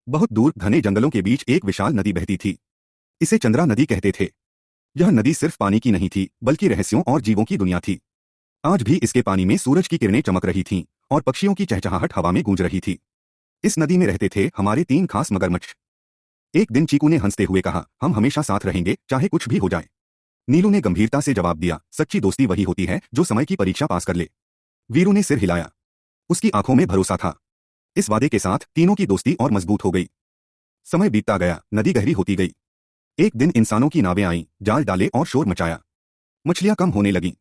बहुत दूर घने जंगलों के बीच एक विशाल नदी बहती थी। इसे चंद्रा नदी कहते थे। यह नदी सिर्फ पानी की नहीं थी, बल्कि रहस्यों और जीवों की दुनिया थी। आज भी इसके पानी में सूरज की किरणें चमक रही थीं और पक्षियों की चहचहाहट हवा में गूंज रही थी। इस नदी में रहते थे हमारे 3 खास मगरमच्छ। एक दिन चीकू ने हंसते हुए कहा, हम हमेशा साथ रहेंगे, चाहे कुछ भी हो जाए। नीलू ने गंभीरता से जवाब दिया, सच्ची दोस्ती वही होती है जो समय की परीक्षा पास कर ले। वीरू ने सिर हिलाया। उसकी आंखों में भरोसा था। इस वादे के साथ तीनों की दोस्ती और मजबूत हो गई। समय बीतता गया, नदी गहरी होती गई। एक दिन इंसानों की नावें आईं, जाल डाले और शोर मचाया। मछलियां कम होने लगीं।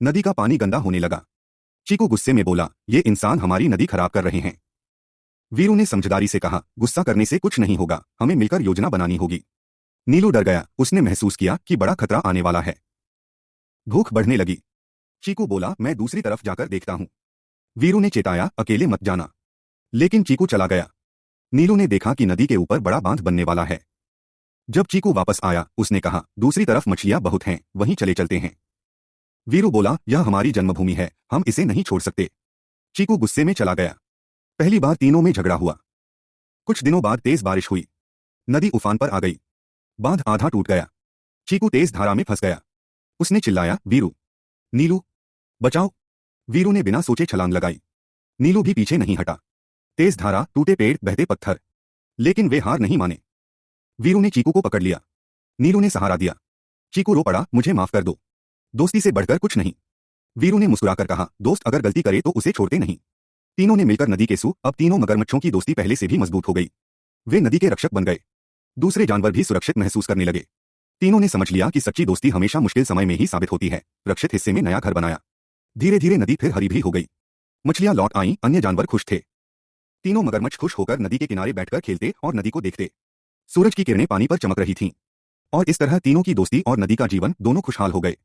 नदी का पानी गंदा होने लगा। चीकू गुस्से में बोला, ये इंसान हमारी नदी खराब कर रहे हैं। वीरू ने समझदारी से कहा, गुस्सा करने से कुछ नहीं होगा, हमें मिलकर योजना बनानी होगी। नीलू डर गया, उसने महसूस किया कि बड़ा खतरा आने वाला है। भूख बढ़ने लगी। चीकू बोला, मैं दूसरी तरफ जाकर देखता हूं। वीरू ने चेताया, अकेले मत जाना। लेकिन चीकू चला गया। नीलू ने देखा कि नदी के ऊपर बड़ा बांध बनने वाला है। जब चीकू वापस आया, उसने कहा, दूसरी तरफ मछलियां बहुत हैं, वहीं चले चलते हैं। वीरू बोला, यह हमारी जन्मभूमि है, हम इसे नहीं छोड़ सकते। चीकू गुस्से में चला गया। पहली बार तीनों में झगड़ा हुआ। कुछ दिनों बाद तेज बारिश हुई। नदी उफान पर आ गई। बांध आधा टूट गया। चीकू तेज धारा में फंस गया। उसने चिल्लाया, वीरू, नीलू, बचाओ। वीरू ने बिना सोचे छलांग लगाई। नीलू भी पीछे नहीं हटा। तेज धारा, टूटे पेड़, बहते पत्थर। लेकिन वे हार नहीं माने। वीरू ने चीकू को पकड़ लिया। नीलू ने सहारा दिया। चीकू रो पड़ा, मुझे माफ कर दो। दोस्ती से बढ़कर कुछ नहीं। वीरू ने मुस्कुराकर कहा, दोस्त अगर गलती करे तो उसे छोड़ते नहीं। तीनों ने मिलकर नदी के अब तीनों मगरमच्छों की दोस्ती पहले से भी मजबूत हो गई। वे नदी के रक्षक बन गए। दूसरे जानवर भी सुरक्षित महसूस करने लगे। तीनों ने समझ लिया कि सच्ची दोस्ती हमेशा मुश्किल समय में ही साबित होती है। रक्षित हिस्से में नया घर बनाया। धीरे धीरे नदी फिर हरी भरी हो गई। मछलियां लौट आईं, अन्य जानवर खुश थे। तीनों मगरमच्छ खुश होकर नदी के किनारे बैठकर खेलते और नदी को देखते। सूरज की किरणें पानी पर चमक रही थीं। और इस तरह तीनों की दोस्ती और नदी का जीवन दोनों खुशहाल हो गए।